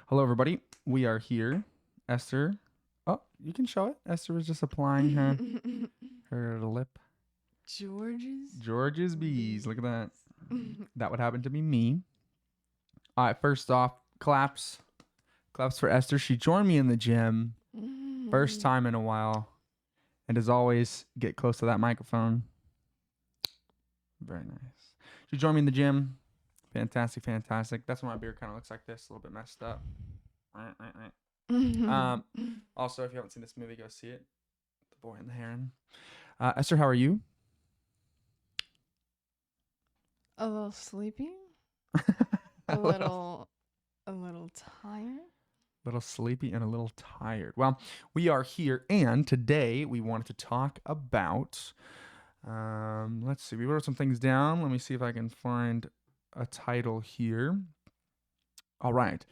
Hello, everybody. We are here. Esther. Oh, you can show it. Esther was just applying her lip. George's bees. Look at that. That would happen to be me. All right. First off, claps. Claps for Esther. She joined me in the gym. First time in a while. And as always, get close to that microphone. Very nice. She joined me in the gym. Fantastic, fantastic. That's why my beard kind of looks like this. A little bit messed up. Also, if you haven't seen this movie, go see it. The Boy and the Heron. Esther, how are you? A little sleepy. A little tired. A little sleepy and a little tired. Well, we are here, and today we wanted to talk about. Let's see. We wrote some things down. Let me see if I can find a title here. All right.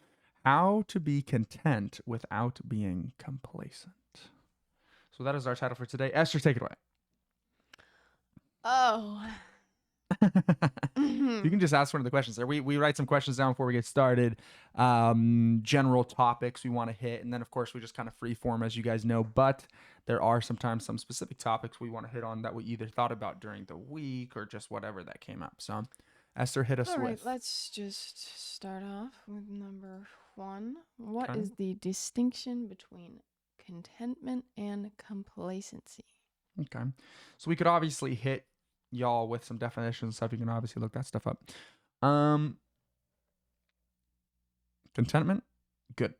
How to be content without being complacent. So that is our title for today. Esther, take it away. Oh. You can just ask one of the questions there. We write some questions down before we get started. General topics we want to hit, and then of course we just kind of free form, as you guys know. But there are sometimes some specific topics we want to hit on that we either thought about during the week or just whatever that came up. So, Esther, hit us All right, with. let's just start off with number 1. What Okay. is the distinction between contentment and complacency? Okay. So we could obviously hit y'all with some definitions and stuff. You can obviously look that stuff up. Contentment, good.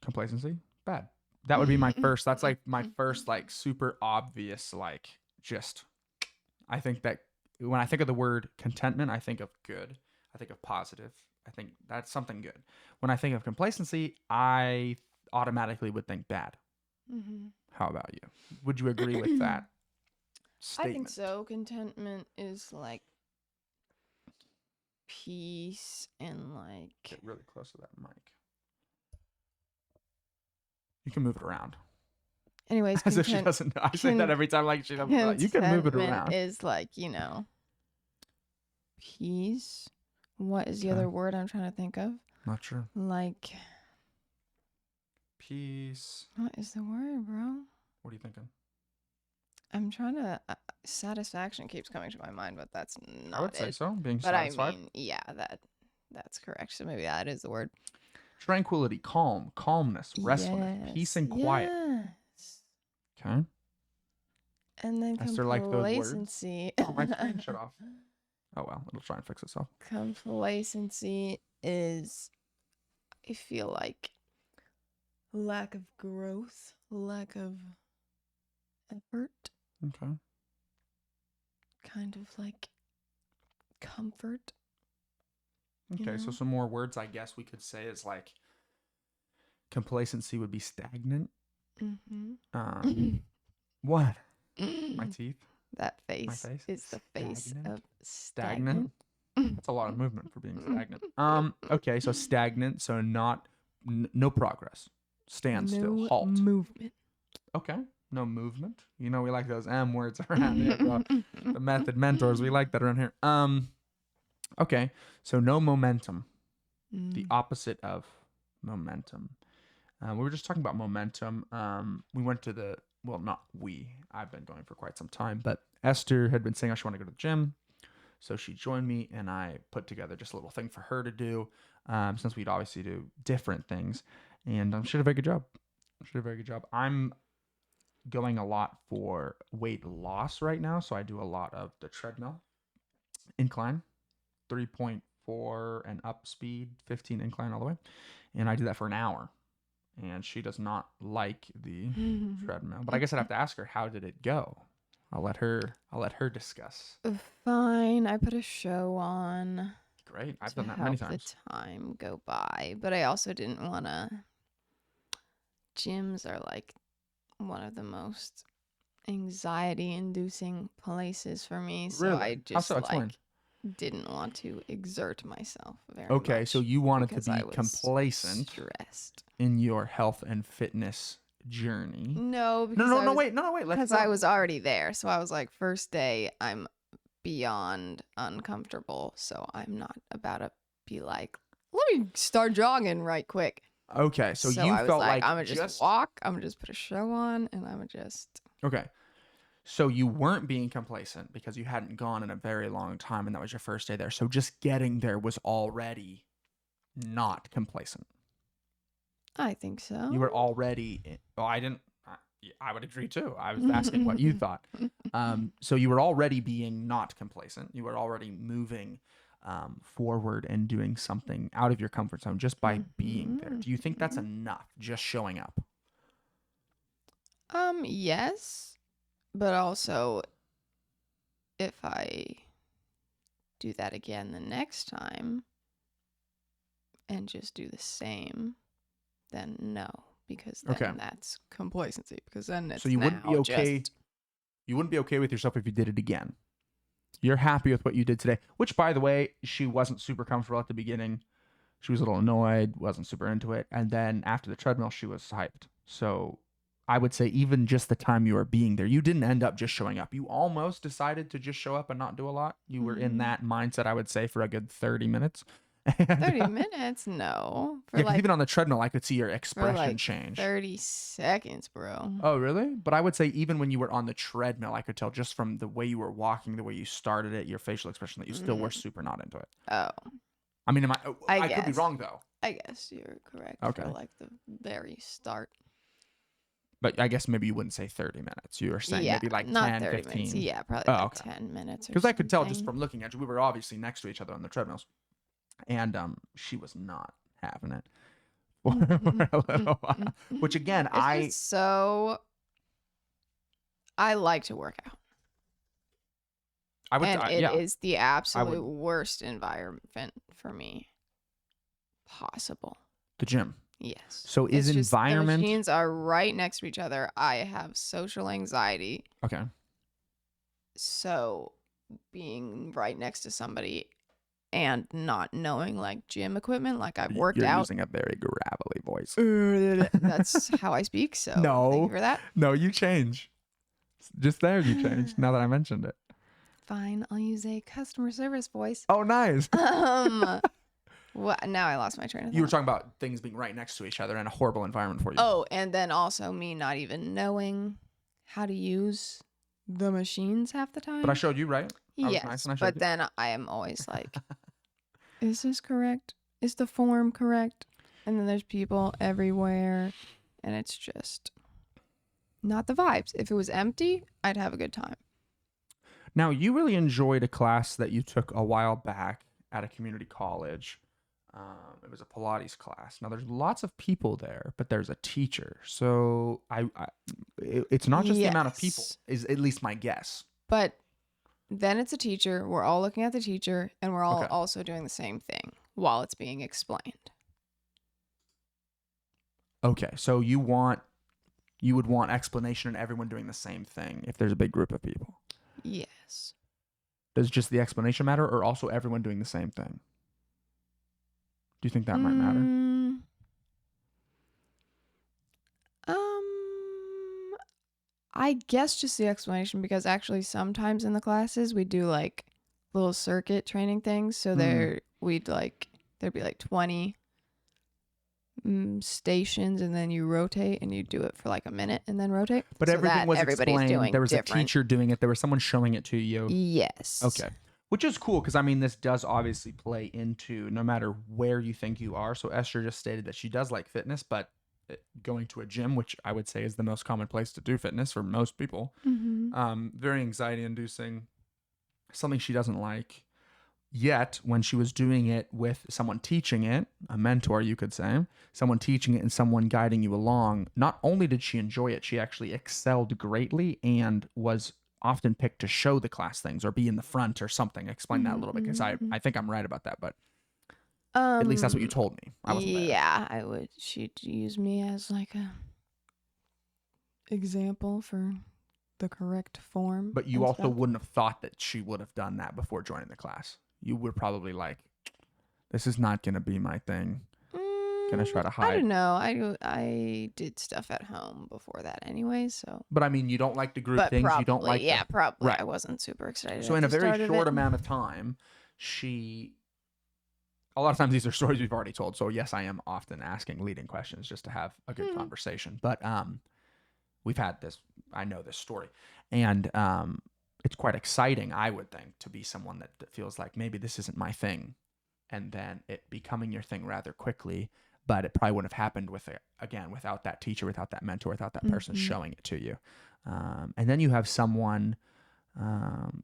Complacency, bad. That would be my first. That's like my first, like, super obvious, like, just. I think that when I think of the word contentment, I think of good. I think of positive. I think that's something good. When I think of complacency, I automatically would think bad. Mm-hmm. How about you? Would you agree with that statement? I think so. Contentment is like peace and like. Get really close to that mic. You can move it around. Anyways, as if she doesn't know. I say that every time, like she doesn't know. You can move it around. Is like, peace. What is the other word I'm trying to think of? Not sure. Like. Peace. What is the word, bro? What are you thinking? I'm trying to. Satisfaction keeps coming to my mind, but that's not. I would say so. Being but satisfied. I mean, yeah, that's correct. So maybe that is the word. Tranquility, calmness, restfulness, peace and quiet. Yes. Okay. And then complacency. Oh, my screen shut off. Oh well, it'll try and fix itself. Complacency is, I feel like, lack of growth, lack of effort. Okay. Kind of like comfort. Okay, so some more words I guess we could say is like complacency would be stagnant. Mm-hmm. What? My teeth? That face. My face? Is the face of stagnant. That's a lot of movement for being stagnant. Okay, so stagnant, so not no progress. Standstill, halt. Movement. Okay. No movement. You know we like those M words around here, bro. The method mentors, we like that around here. Okay. So no momentum. The opposite of momentum. We were just talking about momentum. We went to I've been going for quite some time, but Esther had been saying she wanted to go to the gym. So she joined me and I put together just a little thing for her to do, since we'd obviously do different things. And she did a very good job. I'm going a lot for weight loss right now. So I do a lot of the treadmill incline, 3.4 and up speed, 15 incline all the way. And I do that for an hour. And she does not like the treadmill. But I guess I'd have to ask her, how did it go? I'll let her discuss. Fine. I put a show on. Great. I've done that many times. The time go by, but I also didn't want to. Gyms are like one of the most anxiety-inducing places for me. So really? I just didn't want to exert myself very much. Okay, so you wanted to be complacent, stressed in your health and fitness journey. No, wait. Because I was already there. So I was like, first day, I'm beyond uncomfortable. So I'm not about to be like, let me start jogging right quick. Okay, so you I was felt like I'm gonna just walk. I'm gonna just put a show on, and I'm gonna just. Okay. So you weren't being complacent because you hadn't gone in a very long time and that was your first day there. So just getting there was already not complacent. I think so. You were already, well, I would agree too. I was asking what you thought. So you were already being not complacent. You were already moving forward and doing something out of your comfort zone just by being there. Do you think that's enough, just showing up? Yes. But also, if I do that again the next time and just do the same, then no, because then that's complacency. Because then it's so you wouldn't be okay. You wouldn't be okay with yourself if you did it again. You're happy with what you did today, which, by the way, she wasn't super comfortable at the beginning. She was a little annoyed, wasn't super into it, and then after the treadmill, she was hyped. So I would say even just the time you were being there, you didn't end up just showing up. You almost decided to just show up and not do a lot. You were in that mindset, I would say, for a good 30 minutes. 30 minutes? No. For even on the treadmill, I could see your expression change. 30 seconds, bro. Oh, really? But I would say even when you were on the treadmill, I could tell just from the way you were walking, the way you started it, your facial expression, that you still were super not into it. Oh. I mean, I could be wrong, though. I guess you're correct. Okay. For the very start. But I guess maybe you wouldn't say 30 minutes. You were saying maybe like 10, 15. Minutes. Yeah, probably 10 minutes. Because I could tell just from looking at you, we were obviously next to each other on the treadmills. And she was not having it for a little while. Which again, I like to work out. It is the absolute worst environment for me possible. The gym. Yes. So is environment. The machines are right next to each other. I have social anxiety. Okay. So being right next to somebody and not knowing gym equipment, I've worked out. You're using a very gravelly voice. That's how I speak. So no, thank you for that. No, you change. Just there, you changed. Now that I mentioned it. Fine, I'll use a customer service voice. Oh, nice. What? Now I lost my train of thought. You were talking about things being right next to each other and a horrible environment for you. Oh, and then also me not even knowing how to use the machines half the time. But I showed you, right? Yes, nice and but then I am always like, is this correct? Is the form correct? And then there's people everywhere, and it's just not the vibes. If it was empty, I'd have a good time. Now, you really enjoyed a class that you took a while back at a community college. It was a Pilates class. Now, there's lots of people there, but there's a teacher. So it's not just the amount of people, is at least my guess. But then it's a teacher. We're all looking at the teacher, and we're all also doing the same thing while it's being explained. Okay, so you would want explanation and everyone doing the same thing if there's a big group of people. Yes. Does just the explanation matter, or also everyone doing the same thing? Do you think that might matter? I guess just the explanation, because actually sometimes in the classes we do little circuit training things. So there'd be 20 stations, and then you rotate and you do it for a minute and then rotate. But everything was explained. There was a teacher doing it. There was someone showing it to you. Yes. Okay. Which is cool, because I mean, this does obviously play into no matter where you think you are. So Esther just stated that she does like fitness, but going to a gym, which I would say is the most common place to do fitness for most people, very anxiety inducing, something she doesn't like. Yet when she was doing it with someone teaching it, a mentor, you could say, someone teaching it and someone guiding you along, not only did she enjoy it, she actually excelled greatly and was often picked to show the class things or be in the front or something. Explain that a little bit, because I think I'm right about that, but at least that's what you told me. I wasn't there. Yeah, I would. She'd use me as a example for the correct form. But you also wouldn't have thought that she would have done that before joining the class. You were probably like, this is not going to be my thing. Gonna try to hide. I don't know. I did stuff at home before that anyway, so. But I mean, you don't like the group things. Probably, you don't like. Yeah, probably. Right. I wasn't super excited. So in a very short amount of time, she a lot of times these are stories we've already told. So yes, I am often asking leading questions just to have a good conversation. But we've had this. I know this story, and it's quite exciting, I would think, to be someone that feels like maybe this isn't my thing, and then it becoming your thing rather quickly. But it probably wouldn't have happened without that teacher, without that mentor, without that person showing it to you. And then you have someone.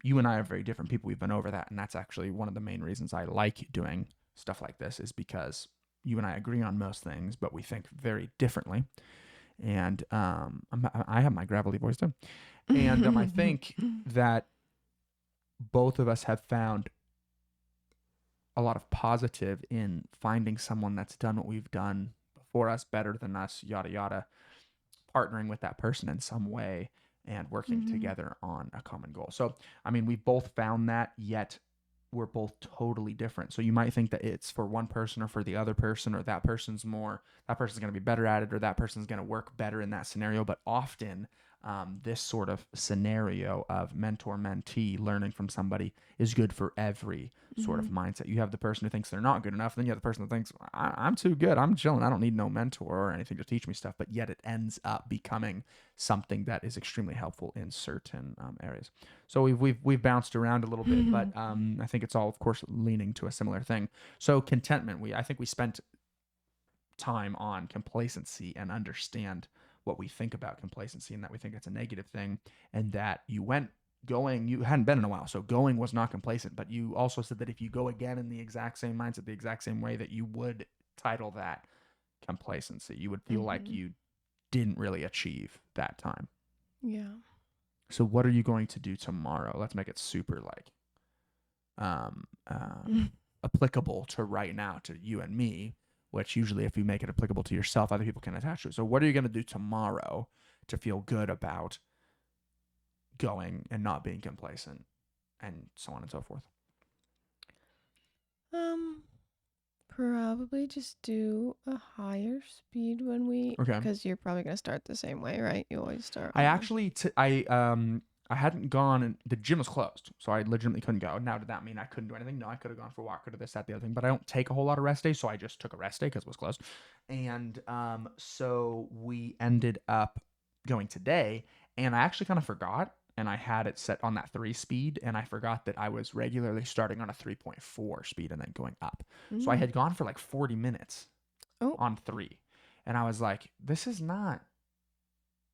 You and I are very different people. We've been over that, and that's actually one of the main reasons I like doing stuff like this, is because you and I agree on most things, but we think very differently. And I have my gravelly voice too. And I think that both of us have found a lot of positive in finding someone that's done what we've done before us, better than us, yada, yada, partnering with that person in some way and working together on a common goal. So, I mean, we've both found that, yet we're both totally different. So you might think that it's for one person or for the other person, or that person's going to be better at it, or that person's going to work better in that scenario. But often this sort of scenario of mentor-mentee, learning from somebody, is good for every sort of mindset. You have the person who thinks they're not good enough, and then you have the person that thinks, I'm too good, I'm chilling, I don't need no mentor or anything to teach me stuff. But yet it ends up becoming something that is extremely helpful in certain areas. So we've bounced around a little bit, but I think it's all, of course, leaning to a similar thing. So contentment, I think we spent time on complacency and understand what we think about complacency, and that we think it's a negative thing, and that you hadn't been in a while, so going was not complacent. But you also said that if you go again in the exact same mindset, the exact same way, that you would title that complacency. You would feel like you didn't really achieve that time. Yeah. So what are you going to do tomorrow? Let's make it super applicable to right now, to you and me, which usually if you make it applicable to yourself, other people can attach to it. So what are you going to do tomorrow to feel good about going and not being complacent, and so on and so forth? Probably just do a higher speed when we, Okay. because you're probably going to start the same way, right? You always start. I actually, I hadn't gone, and the gym was closed, so I legitimately couldn't go. Now, did that mean I couldn't do anything? No, I could have gone for a walk, could have this, that, the other thing, but I don't take a whole lot of rest days, so I just took a rest day because it was closed. And so we ended up going today, and I actually kind of forgot, and I had it set on that 3 speed, and I forgot that I was regularly starting on a 3.4 speed and then going up. So I had gone for like 40 minutes on 3, and I was like,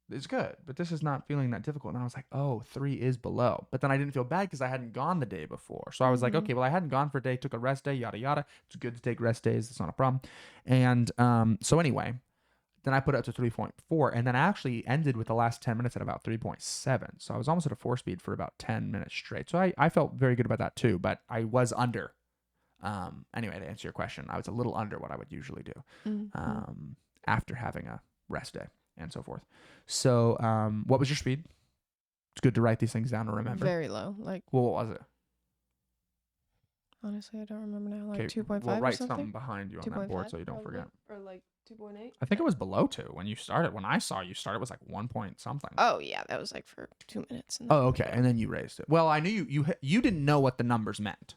it's good, but this is not feeling that difficult. And I was like, 3 is below. But then I didn't feel bad because I hadn't gone the day before. So I was like, okay, well, I hadn't gone for a day, took a rest day, yada, yada. It's good to take rest days. It's not a problem. And so anyway, then I put it up to 3.4. And then I actually ended with the last 10 minutes at about 3.7. So I was almost at a 4 speed for about 10 minutes straight. So I felt very good about that too, but I was under. Anyway, to answer your question, I was a little under what I would usually do after having a rest day and so forth. So what was your speed? It's good to write these things down to remember. Very low. Like, well, what was it? Honestly, I don't remember now. Like 2.5 we'll write or something behind you on that board so you don't forget. Or like 2.8? I think it was below 2 when you started. When I saw you start, it was like 1 point something. Oh, yeah. That was like for 2 minutes. Oh, okay. And then you raised it. Well, I knew you didn't know what the numbers meant.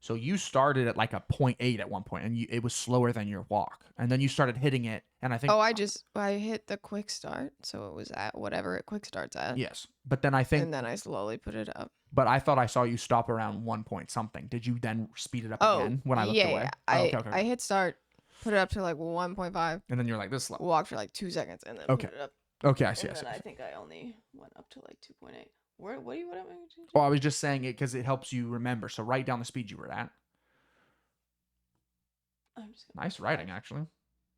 So you started at like a 0.8 at one point, and it was slower than your walk. And then you started hitting it, and I think... I hit the quick start, so it was at whatever it quick starts at. Yes. But then I think... And then I slowly put it up. But I thought I saw you stop around 1 point something. Did you then speed it up again when I looked away? Yeah. I hit start, put it up to like 1.5. And then you're like, this is slow. Walked for like 2 seconds, and then put it up. Okay, I see. And then I think I only went up to like 2.8. What are you... Well, I was just saying it because it helps you remember. So write down the speed you were at. Nice writing, actually.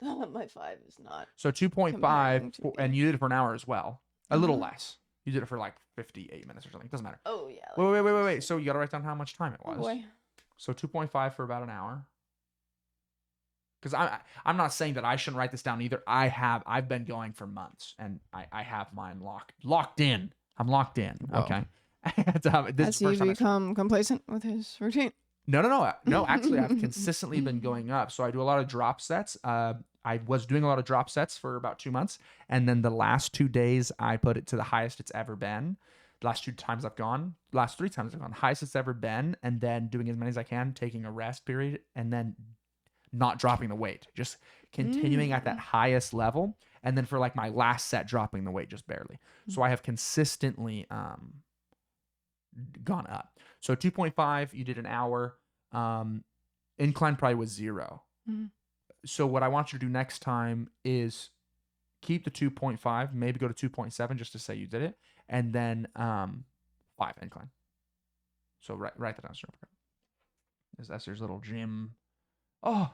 My 5 is not. So 2.5, and you did it for an hour as well. A little less. You did it for like 58 minutes or something. It doesn't matter. Oh, yeah. Like wait. So you got to write down how much time it was. Oh, boy. So 2.5 for about an hour. Because I'm not saying that I shouldn't write this down either. I've been going for months, and I have mine locked in. I'm locked in. Whoa. Okay. Has he become complacent with his routine? No. Actually, I've consistently been going up. So I do a lot of drop sets. I was doing a lot of drop sets for about 2 months. And then the last 2 days, I put it to the highest it's ever been. last 2 times I've gone, last 3 times I've gone, highest it's ever been, and then doing as many as I can, taking a rest period, and then not dropping the weight, just continuing at that highest level, and then for like my last set, dropping the weight just barely. So I have consistently gone up. So 2.5, you did an hour. Incline probably was 0. So what I want you to do next time is keep the 2.5, maybe go to 2.7 just to say you did it, and then 5 incline. So write that down. There's Esther's little gym. Oh,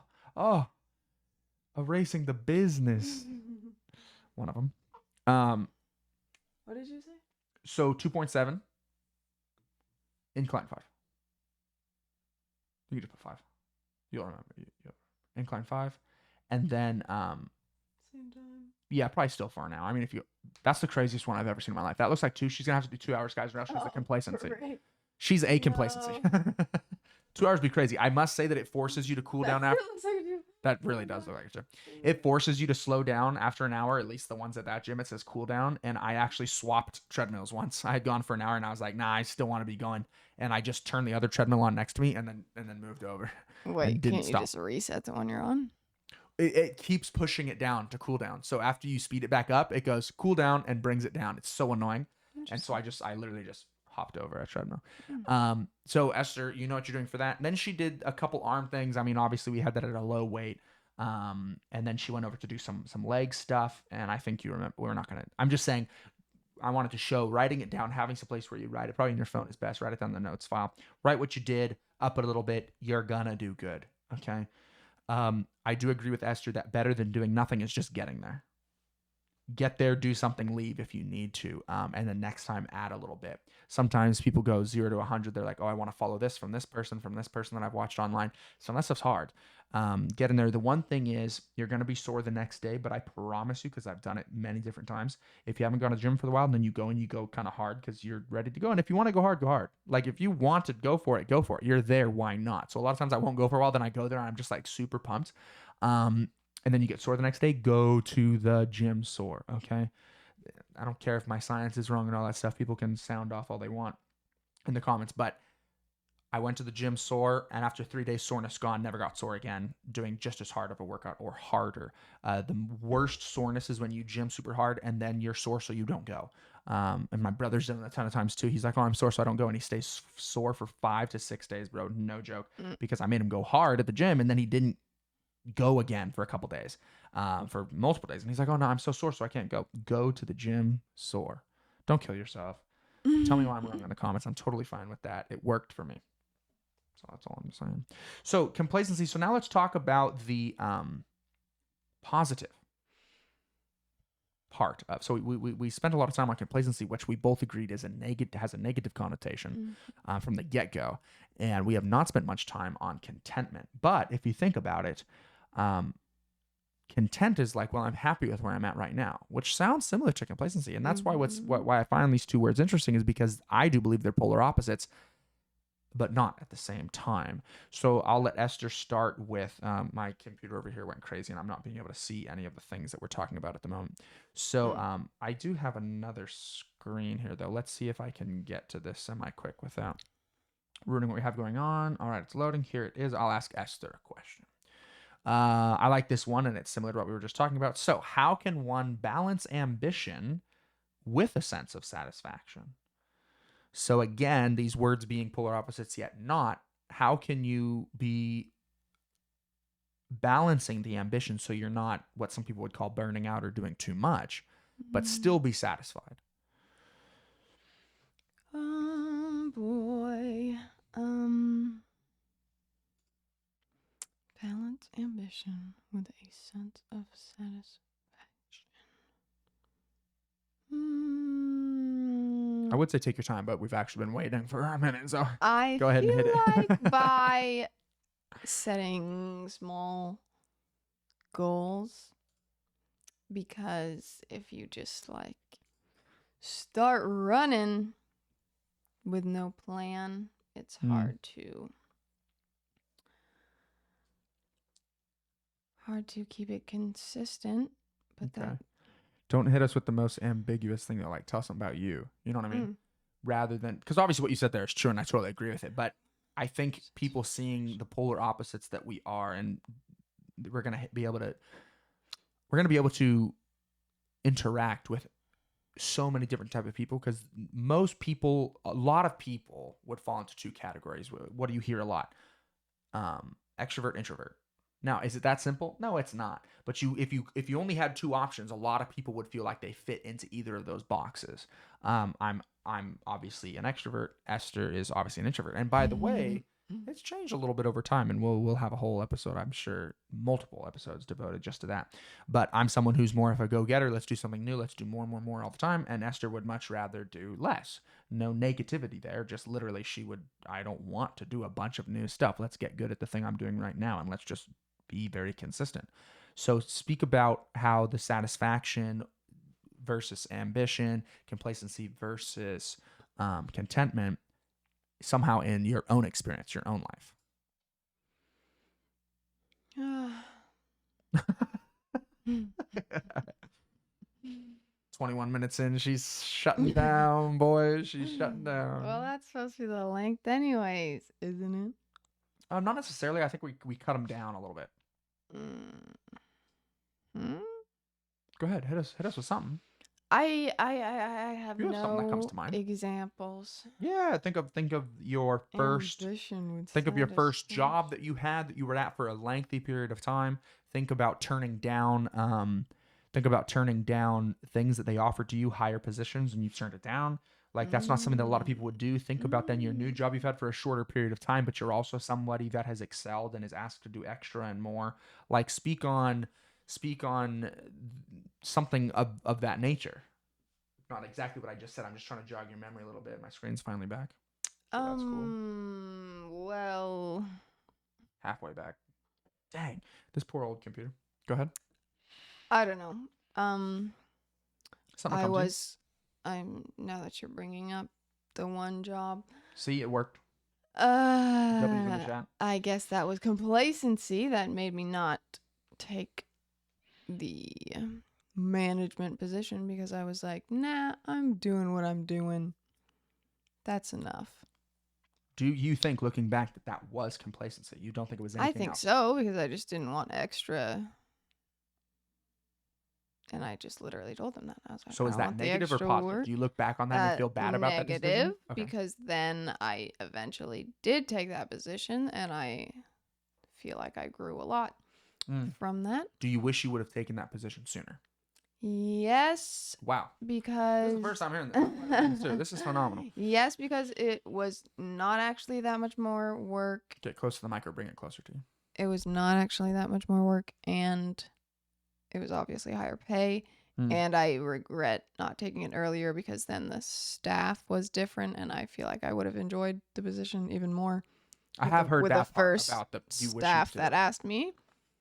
erasing the business. One of them. What did you say? So 2.7, incline 5. You can just put 5. You'll remember. Incline 5, and then Same time. Yeah, probably still 4 now. I mean, that's the craziest one I've ever seen in my life. That looks like 2. She's gonna have to do 2 hours, guys, or else she's a complacency. Right. She's a complacency. 2 hours would be crazy. I must say that it forces you to cool down after. That really does look like it. It forces you to slow down after an hour. At least the ones at that gym, it says cool down. And I actually swapped treadmills once. I had gone for an hour and I was like, nah, I still want to be going. And I just turned the other treadmill on next to me and then moved over. Wait, can't you just reset the one you're on? It keeps pushing it down to cool down. So after you speed it back up, it goes cool down and brings it down. It's so annoying. And so I literally just hopped over a treadmill. So Esther, you know what you're doing for that. And then she did a couple arm things. I mean, obviously we had that at a low weight. And then she went over to do some leg stuff. And I think you remember, I'm just saying, I wanted to show writing it down, having some place where you write it. Probably in your phone is best. Write it down in the notes file. Write what you did, up it a little bit. You're gonna do good. Okay. I do agree with Esther that better than doing nothing is just getting there. Get there, do something, leave if you need to. And then next time add a little bit. Sometimes people go 0 to 100. They're like, oh, I want to follow this from this person that I've watched online. So that stuff's hard. Get in there. The one thing is you're going to be sore the next day, but I promise you, because I've done it many different times, if you haven't gone to the gym for a while, then you go kind of hard because you're ready to go. And if you want to go hard, go hard. Like if you want to go for it, go for it. You're there. Why not? So a lot of times I won't go for a while. Then I go there and I'm just like super pumped. And then you get sore the next day, go to the gym sore, okay? I don't care if my science is wrong and all that stuff. People can sound off all they want in the comments, but I went to the gym sore, and after 3 days, soreness gone, never got sore again, doing just as hard of a workout or harder. The worst soreness is when you gym super hard, and then you're sore so you don't go. And my brother's done it a ton of times too. He's like, oh, I'm sore so I don't go, and he stays sore for 5 to 6 days, bro. No joke, because I made him go hard at the gym, and then he didn't go again for a couple days, for multiple days. And he's like, oh no, I'm so sore, so I can't go. Go to the gym sore. Don't kill yourself. Tell me why I'm wrong in the comments. I'm totally fine with that. It worked for me. So that's all I'm saying. So complacency. So now let's talk about the positive part of. So we spent a lot of time on complacency, which we both agreed is has a negative connotation from the get-go. And we have not spent much time on contentment. But if you think about it, content is like, well, I'm happy with where I'm at right now, which sounds similar to complacency. And that's why why I find these two words interesting is because I do believe they're polar opposites, but not at the same time. So I'll let Esther start with, my computer over here went crazy and I'm not being able to see any of the things that we're talking about at the moment. So I do have another screen here though. Let's see if I can get to this semi-quick without ruining what we have going on. All right, it's loading. Here it is. I'll ask Esther a question. I like this one, and it's similar to what we were just talking about. So how can one balance ambition with a sense of satisfaction? So again, these words being polar opposites yet not, how can you be balancing the ambition so you're not what some people would call burning out or doing too much, but still be satisfied? Boy. Balance ambition with a sense of satisfaction. I would say take your time, but we've actually been waiting for a minute, so go ahead and hit it. Like by setting small goals, because if you just like start running with no plan, it's hard to keep it consistent. But Don't hit us with the most ambiguous thing though. Like tell something about you. You know what I mean? rather than, because obviously what you said there is true and I totally agree with it, but I think people seeing the polar opposites that we are, and we're going to be able to interact with so many different type of people, because a lot of people would fall into two categories. What do you hear a lot? Extrovert, introvert. Now, is it that simple? No, it's not. But if you only had two options, a lot of people would feel like they fit into either of those boxes. I'm obviously an extrovert. Esther is obviously an introvert. And by the way, it's changed a little bit over time, and we'll have a whole episode, I'm sure, multiple episodes devoted just to that. But I'm someone who's more of a go-getter. Let's do something new. Let's do more all the time. And Esther would much rather do less. No negativity there. Just literally, I don't want to do a bunch of new stuff. Let's get good at the thing I'm doing right now, and let's just be very consistent. So speak about how the satisfaction versus ambition, complacency versus contentment, somehow in your own experience, your own life. 21 minutes in, she's shutting down, boys. She's shutting down. Well, that's supposed to be the length anyways, isn't it? Not necessarily. I think we cut them down a little bit. Go ahead, hit us with something. I have no something that comes to mind. examples. Yeah, think of your first job that you had, that you were at for a lengthy period of time. Think about turning down things that they offered to you, higher positions, and you turned it down. Like, that's not something that a lot of people would do. Think about then your new job you've had for a shorter period of time, but you're also somebody that has excelled and is asked to do extra and more. Like, speak on something of that nature. Not exactly what I just said. I'm just trying to jog your memory a little bit. My screen's finally back. So that's cool. Well, halfway back. Dang, this poor old computer. Go ahead. I don't know. Something now that you're bringing up the one job. See, it worked. I guess that was complacency that made me not take the management position, because I was like, nah, I'm doing what I'm doing. That's enough. Do you think, looking back, that was complacency? You don't think it was anything else? I think so, because I just didn't want extra. And I just literally told them that. I was like, so is that negative or positive? Work. Do you look back on that and feel bad about that decision? Negative, because then I eventually did take that position, and I feel like I grew a lot from that. Do you wish you would have taken that position sooner? Yes. Wow. Because this is the first time hearing this. This is phenomenal. Yes, because it was not actually that much more work. Get close to the mic or bring it closer to you. It was not actually that much more work, and it was obviously higher pay. And I regret not taking it earlier, because then the staff was different, and I feel like I would have enjoyed the position even more. I have heard with that the first about the staff that asked me.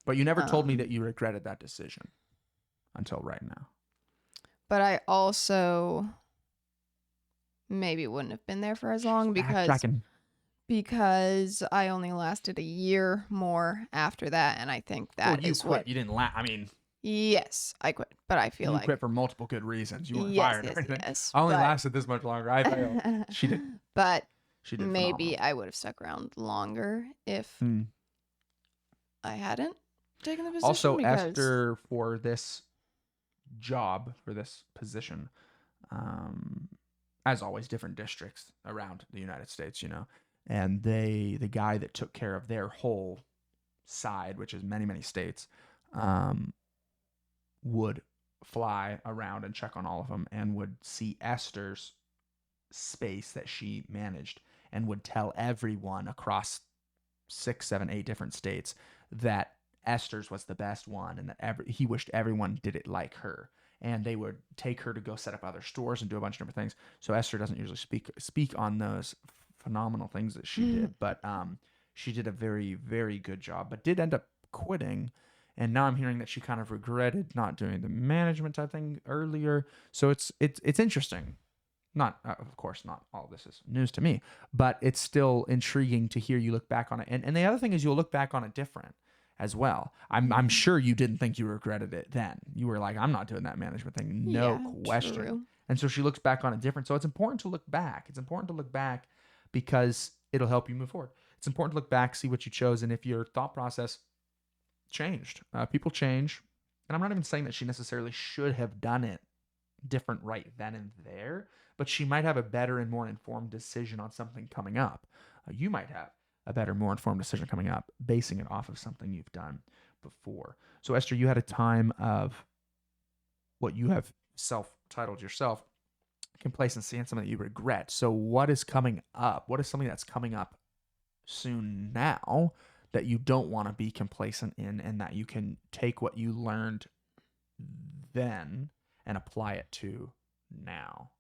But you never told me that you regretted that decision until right now. But I also maybe wouldn't have been there for as long, because I only lasted a year more after that, and I think that you quit. You didn't last. I mean, yes, I quit, but I feel you like quit for multiple good reasons. You weren't fired or anything. Yes, I only lasted this much longer. I failed. She did. But she did. Maybe phenomenal. I would have stuck around longer if I hadn't taken the position. Also, Esther, for this job, for this position, as always, different districts around the United States, and the guy that took care of their whole side, which is many states, would fly around and check on all of them, and would see Esther's space that she managed, and would tell everyone across 6, 7, 8 different states that Esther's was the best one, and that he wished everyone did it like her. And they would take her to go set up other stores and do a bunch of different things. So Esther doesn't usually speak on those phenomenal things that she did, but she did a very, very good job, but did end up quitting. And now I'm hearing that she kind of regretted not doing the management type thing earlier. So it's interesting. Not, of course, not all of this is news to me, but it's still intriguing to hear you look back on it. And the other thing is, you'll look back on it different as well. I'm sure you didn't think you regretted it then. You were like, I'm not doing that management thing. No question. True. And so she looks back on it different. So it's important to look back. It's important to look back because it'll help you move forward. It's important to look back, see what you chose, and if your thought process changed. People change. And I'm not even saying that she necessarily should have done it different right then and there, but she might have a better and more informed decision on something coming up. You might have a better, more informed decision coming up, basing it off of something you've done before. So, Esther, you had a time of what you have self-titled yourself complacency and something that you regret. So, what is coming up? What is something that's coming up soon now that you don't want to be complacent in, and that you can take what you learned then and apply it to now?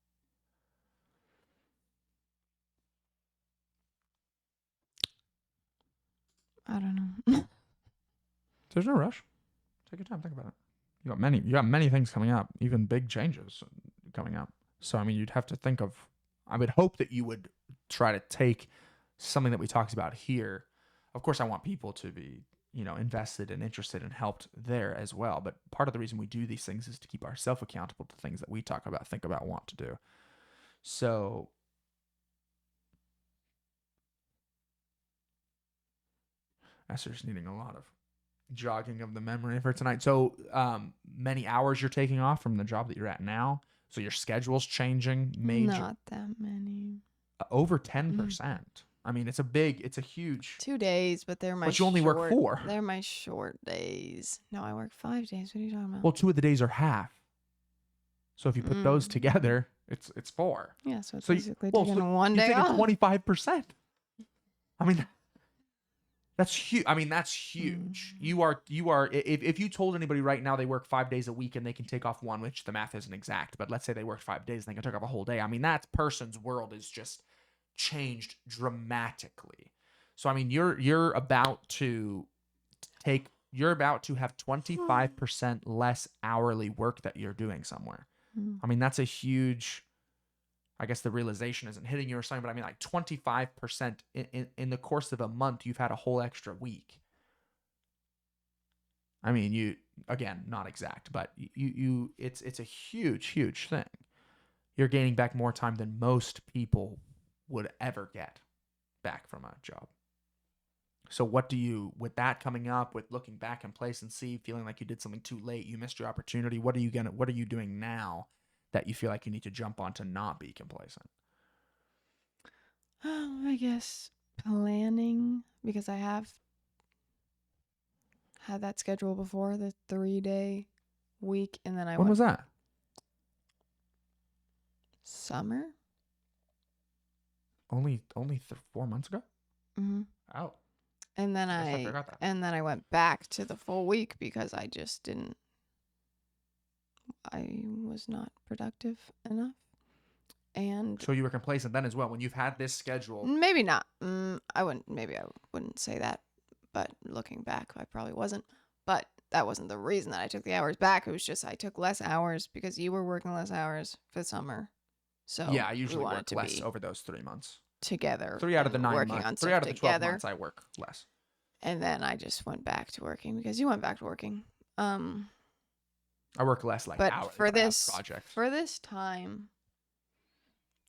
I don't know. There's no rush. Take your time. Think about it. You got many things coming up, even big changes coming up. So, I mean, you'd have to think of, I would hope that you would try to take something that we talked about here. Of course, I want people to be, invested and interested and helped there as well. But part of the reason we do these things is to keep ourselves accountable to things that we talk about, think about, want to do. So, Esther's needing a lot of jogging of the memory for tonight. So, many hours you're taking off from the job that you're at now. So your schedule's changing major. Not that many. Over 10%. I mean, it's a huge. 2 days, but they're my But you only work 4. They're my short days. No, I work 5 days. What are you talking about? Well, 2 of the days are half. So if you put those together, it's 4. Yeah, so it's basically taking one day off. 25%. I mean, that's huge. That's huge. You are. If you told anybody right now they work 5 days a week and they can take off 1, which the math isn't exact, but let's say they worked 5 days and they can take off a whole day. I mean, that person's world is just changed dramatically. So, I mean, you're about to have 25% less hourly work that you're doing somewhere. I mean, that's a huge. I guess the realization isn't hitting you or something, but I mean, like 25% in the course of a month, you've had a whole extra week. I mean, you, again, not exact, but it's a huge, huge thing. You're gaining back more time than most people would ever get back from a job. So what do you, with that coming up, with looking back in place and see, feeling like you did something too late, you missed your opportunity, what are you doing now that you feel like you need to jump on to not be complacent? I guess planning, because I have had that schedule before, the 3-day week, and then When was that? Summer. Only 4 months ago? Mm-hmm. Oh. And then I forgot that. And then I went back to the full week because I was not productive enough. And so you were complacent then as well when you've had this schedule. Maybe not. I wouldn't say that, but looking back, I probably wasn't. But that wasn't the reason that I took the hours back. It was just I took less hours because you were working less hours for the summer. So yeah, I usually work less over those 3 months. Together. 3 out of the 9 months. 3 out of the 12 months I work less. And then I just went back to working because you went back to working. I work less but hours for this time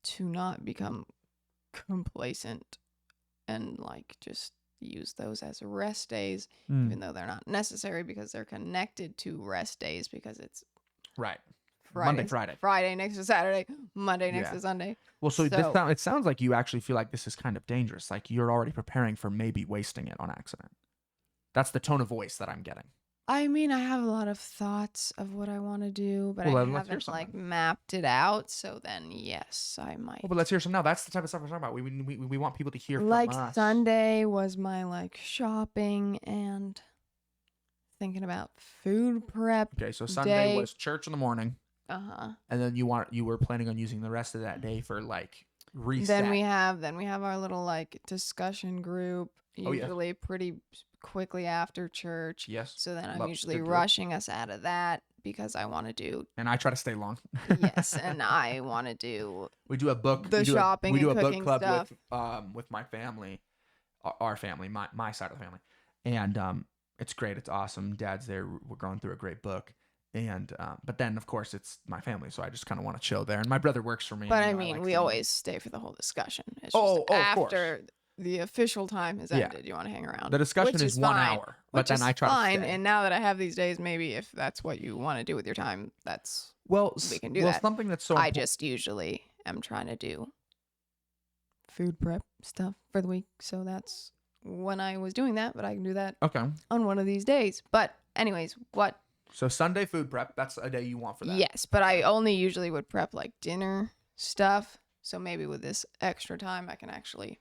to not become complacent and like just use those as rest days, even though they're not necessary because they're connected to rest days because it's right. Friday next to Saturday, Monday next to Sunday. Well, so it sounds like you actually feel like this is kind of dangerous. Like you're already preparing for maybe wasting it on accident. That's the tone of voice that I'm getting. I mean, I have a lot of thoughts of what I want to do, but I haven't like mapped it out. So then, yes, I might. Well, but let's hear some now. That's the type of stuff we're talking about. We want people to hear from like us. Sunday was my like shopping and thinking about food prep. Okay, so Sunday was church in the morning. Uh-huh. And then you were planning on using the rest of that day for like reset. Then we have our little like discussion group usually pretty quickly after church. Yes. So then I'm usually rushing us out of that because I want to do. And I try to stay long. Yes, and I want to do. We do a book. Shopping. We do a book club stuff. with my family, our family, my side of the family, and it's great. It's awesome. Dad's there. We're going through a great book. And but then of course it's my family, so I just kind of want to chill there. And my brother works for me. But and, I you know, mean, like we seeing him. always stay for the whole discussion. It's just Of course. after the official time has Yeah. ended, you want to hang around. The discussion which is 1 fine, hour, but which then is I try fine. to stay. And now that I have these days, maybe if that's what you want to do with your time, we can do that. Something that's so I just usually am trying to do food prep stuff for the week, so that's when I was doing that. But I can do that on one of these days. But anyways, what? So Sunday food prep, that's a day you want for that. Yes, but I only usually would prep like dinner stuff. So maybe with this extra time, I can actually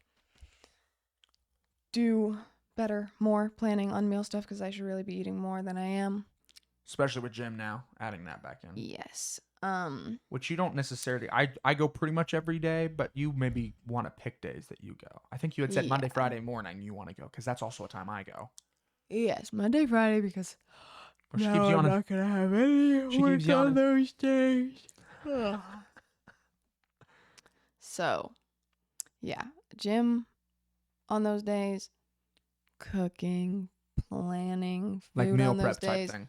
do better, more planning on meal stuff, because I should really be eating more than I am. Especially with gym now, adding that back in. Yes. Which you don't necessarily. I go pretty much every day, but you maybe want to pick days that you go. I think you had said Monday, Friday morning you want to go, because that's also a time I go. Yes, Monday, Friday, because She no, keeps I'm yawning. not gonna have any work on those days. So, yeah, gym on those days, cooking, planning, food Like meal on those prep type days, thing.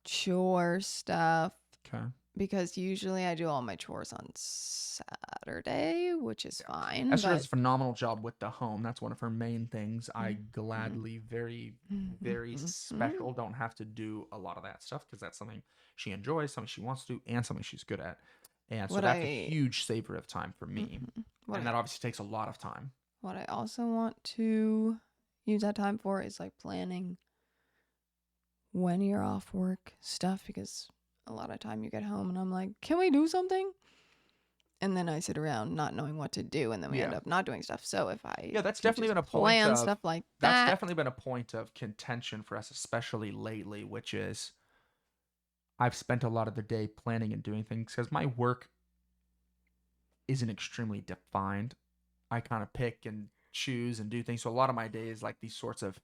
chore stuff. Okay. Because usually I do all my chores on Saturday, which is fine. Esther does a phenomenal job with the home. That's one of her main things. I gladly, very, very special, don't have to do a lot of that stuff, because that's something she enjoys, something she wants to do, and something she's good at. And so that's a huge saver of time for me. And that obviously takes a lot of time. What I also want to use that time for is like planning when you're off work stuff, because a lot of time you get home and I'm like, can we do something? And then I sit around not knowing what to do, and then we end up not doing stuff. So if I that's definitely been a point plan of stuff like that's definitely been a point of contention for us, especially lately, which is I've spent a lot of the day planning and doing things because my work isn't extremely defined. I kind of pick and choose and do things. So a lot of my day is like these sorts of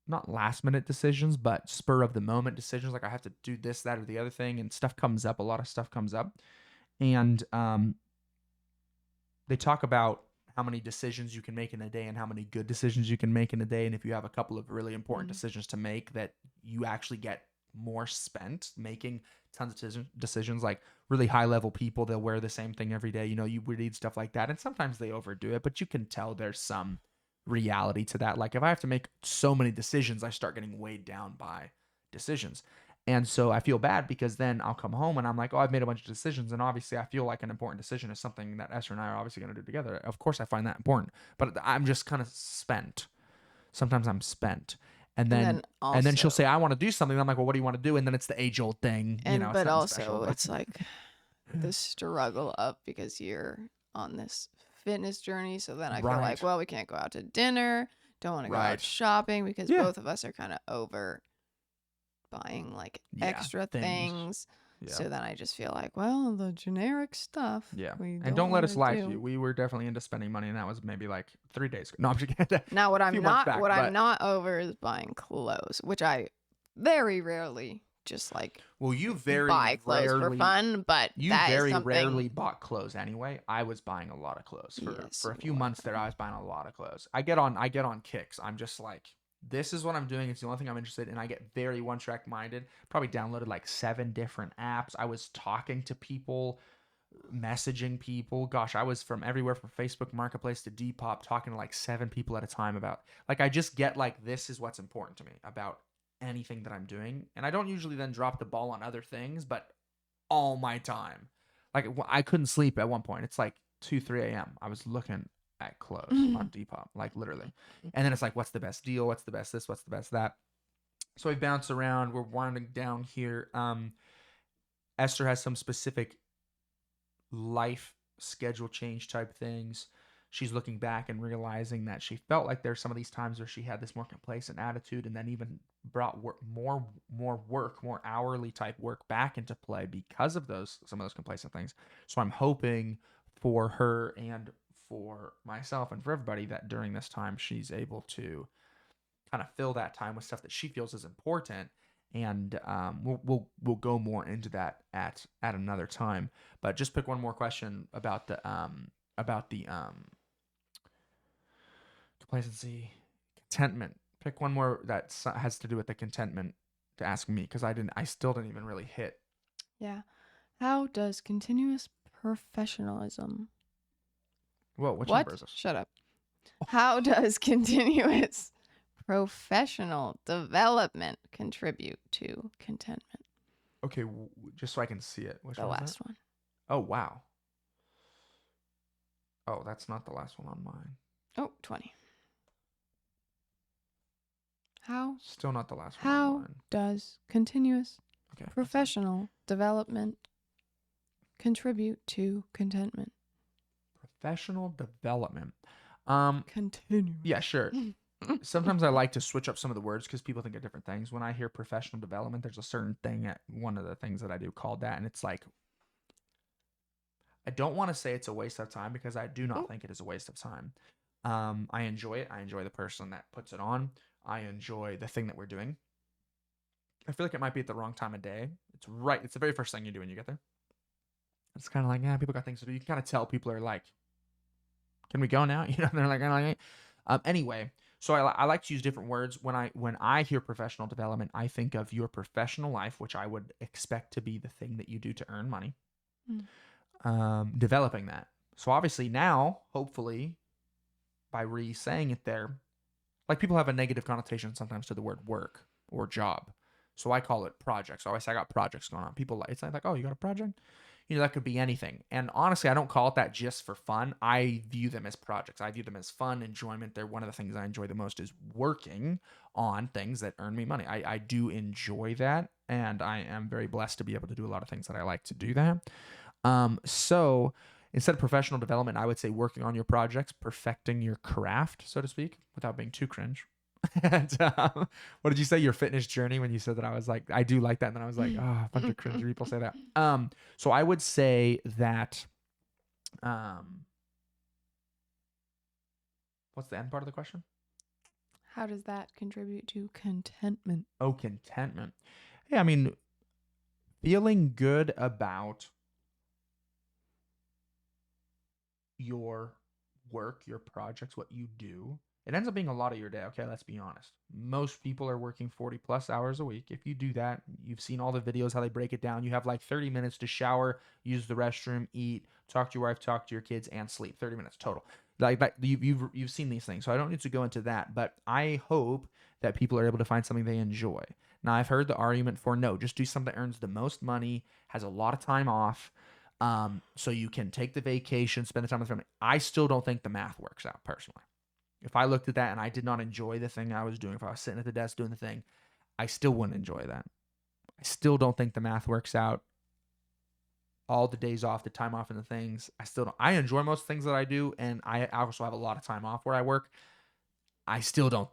not last minute decisions, but spur of the moment decisions. Like I have to do this, that, or the other thing, and stuff comes up. A lot of stuff comes up. And they talk about how many decisions you can make in a day and how many good decisions you can make in a day. And if you have a couple of really important decisions to make, that you actually get more spent making tons of decisions. Like really high level people, they'll wear the same thing every day. You know, you read stuff like that. And sometimes they overdo it, but you can tell there's some reality to that. Like if I have to make so many decisions, I start getting weighed down by decisions. And so I feel bad because then I'll come home and I'm like, oh, I've made a bunch of decisions. And obviously I feel like an important decision is something that Esther and I are obviously going to do together. Of course I find that important, but I'm just kind of spent. Sometimes I'm spent. And then she'll say, I want to do something. And I'm like, well, what do you want to do? And then it's the age old thing, you know. But also special, it's like the struggle up because you're on this fitness journey. So then I feel like, well, we can't go out to dinner. Don't want to go out shopping because both of us are kind of over buying like extra things. Yeah. So then I just feel like, well, the generic stuff. Yeah. And don't let us lie to you. We were definitely into spending money, and that was maybe like 3 days ago. No, I'm just kidding. Now what I'm not over is buying clothes, which I very rarely just like you very buy clothes rarely, for fun, but you very rarely bought clothes anyway. I was buying a lot of clothes for a few months there. I was buying a lot of clothes. I get on kicks. I'm just like, this is what I'm doing. It's the only thing I'm interested in. I get very one-track minded. Probably downloaded like 7 different apps. I was talking to people, messaging people. Gosh, I was from everywhere from Facebook Marketplace to Depop, talking to like 7 people at a time about, like, I just get like, this is what's important to me about anything that I'm doing. And I don't usually then drop the ball on other things, but all my time. Like I couldn't sleep at one point. It's like 2, 3 a.m. I was looking at clothes on Depop, like literally. And then it's like, what's the best deal? What's the best this? What's the best that? So we bounce around. We're winding down here. Esther has some specific life schedule change type things. She's looking back and realizing that she felt like there's some of these times where she had this more complacent attitude, and then even brought more hourly type work back into play because of some of those complacent things. So I'm hoping for her and for myself and for everybody that during this time she's able to kind of fill that time with stuff that she feels is important. And we'll go more into that at another time. But just pick one more question about the complacency, contentment. Pick one more that has to do with the contentment to ask me because I still didn't even really hit. Yeah. How does continuous professionalism? Whoa, which What? number is this? Shut up. How does continuous professional development contribute to contentment? Okay, just so I can see it. Which The one is last that? one. Oh, wow. Oh, that's not the last one on mine. Oh, 20. How Still not the last one on how mine. does continuous Okay. professional development contribute to contentment? Professional development. Continue. Yeah, sure. Sometimes I like to switch up some of the words because people think of different things. When I hear professional development, there's a certain thing at one of the things that I do called that, and it's like I don't want to say it's a waste of time because I do not think it is a waste of time. I enjoy it. I enjoy the person that puts it on. I enjoy the thing that we're doing. I feel like it might be at the wrong time of day. It's right. It's the very first thing you do when you get there. It's kind of like, yeah, people got things to do. You can kind of tell people are like, can we go now? You know, they're like, anyway. So I like to use different words when I hear professional development. I think of your professional life, which I would expect to be the thing that you do to earn money. Developing that. So obviously now, hopefully, by re-saying it there, like people have a negative connotation sometimes to the word work or job. So I call it projects. So I say I got projects going on. People it's like, oh, you got a project? You know, that could be anything. And honestly, I don't call it that just for fun. I view them as projects. I view them as fun, enjoyment. They're one of the things I enjoy the most is working on things that earn me money. I do enjoy that. And I am very blessed to be able to do a lot of things that I like to do that. So instead of professional development, I would say working on your projects, perfecting your craft, so to speak, without being too cringe. And what did you say? Your fitness journey when you said that I was like, I do like that. And then I was like, oh, a bunch of cringe people say that. So I would say that, what's the end part of the question? How does that contribute to contentment? Oh, contentment. Yeah, I mean, feeling good about your work, your projects, what you do. It ends up being a lot of your day. Okay, let's be honest. Most people are working 40 plus hours a week. If you do that, you've seen all the videos how they break it down. You have like 30 minutes to shower, use the restroom, eat, talk to your wife, talk to your kids, and sleep. 30 minutes total. Like that, you've seen these things. So I don't need to go into that. But I hope that people are able to find something they enjoy. Now I've heard the argument for no, just do something that earns the most money, has a lot of time off. So you can take the vacation, spend the time with family. I still don't think the math works out personally. If I looked at that and I did not enjoy the thing I was doing, if I was sitting at the desk doing the thing, I still wouldn't enjoy that. I still don't think the math works out. All the days off, the time off, and the things, I still don't. I enjoy most things that I do, and I also have a lot of time off where I work. I still don't.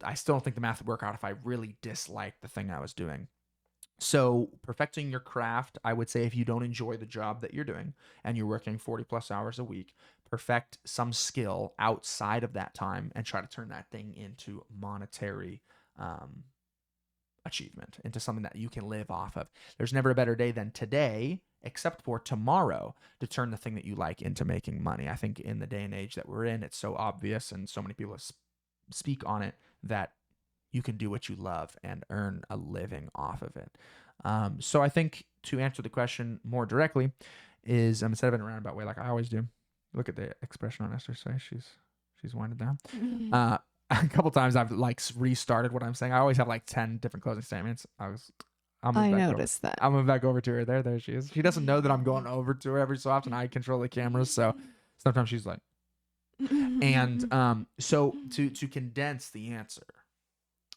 I still don't think the math would work out if I really disliked the thing I was doing. So perfecting your craft, I would say if you don't enjoy the job that you're doing and you're working 40 plus hours a week, perfect some skill outside of that time and try to turn that thing into monetary achievement, into something that you can live off of. There's never a better day than today, except for tomorrow, to turn the thing that you like into making money. I think in the day and age that we're in, it's so obvious and so many people speak on it that you can do what you love and earn a living off of it. So I think to answer the question more directly is instead of in a roundabout way like I always do, look at the expression on Esther's face. She's winded down. A couple times I've like restarted what I'm saying. I always have like 10 different closing statements. I noticed that. I'm moving back over to her. There she is. She doesn't know that I'm going over to her every so often. I control the cameras, so sometimes she's like, and so to condense the answer.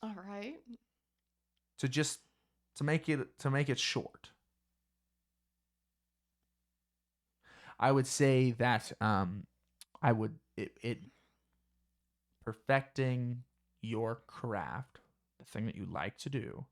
All right. To make it short, I would say that I would it perfecting your craft, the thing that you like to do,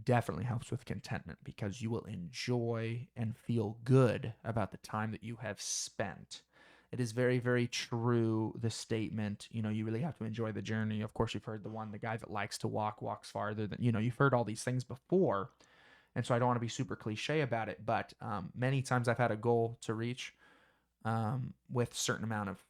definitely helps with contentment because you will enjoy and feel good about the time that you have spent. It is very, very true, the statement, you really have to enjoy the journey. Of course, you've heard the guy that likes to walk walks farther than, you've heard all these things before. And so I don't want to be super cliche about it, but many times I've had a goal to reach with a certain amount of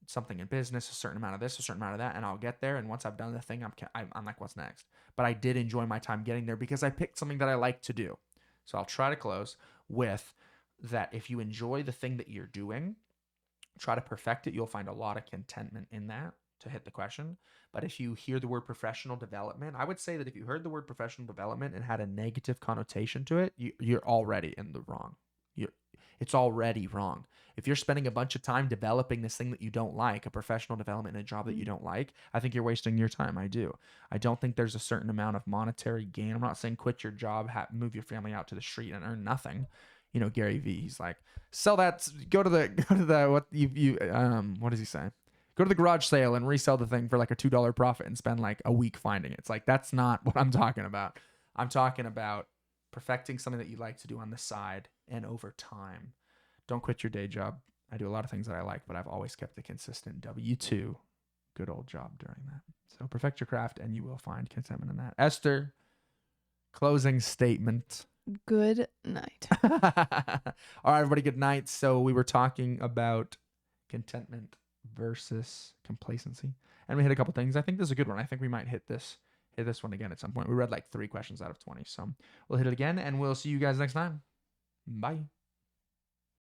something in business, a certain amount of this, a certain amount of that, and I'll get there. And once I've done the thing, I'm like, what's next? but I did enjoy my time getting there because I picked something that I like to do. So I'll try to close with that. If you enjoy the thing that you're doing, try to perfect it. You'll find a lot of contentment in that, to hit the question. But if you hear the word professional development, I would say that if you heard the word professional development and had a negative connotation to it, you're already in the wrong. It's already wrong. If you're spending a bunch of time developing this thing that you don't like, a professional development in a job that you don't like, I think you're wasting your time. I do. I don't think there's a certain amount of monetary gain. I'm not saying quit your job, move your family out to the street and earn nothing. You know, Gary Vee, he's like, sell that, go to the what does he say? Go to the garage sale and resell the thing for like a $2 profit and spend like a week finding it. It's like, that's not what I'm talking about. I'm talking about perfecting something that you like to do on the side and over time. Don't quit your day job. I do a lot of things that I like, but I've always kept a consistent W-2 good old job during that. So perfect your craft and you will find contentment in that. Esther, closing statement. Good night. All right, everybody, good night. So we were talking about contentment versus complacency, and we hit a couple things. I think this is a good one. I think we might hit this one again at some point. We read like 3 questions out of 20, so we'll hit it again, and we'll see you guys next time. Bye.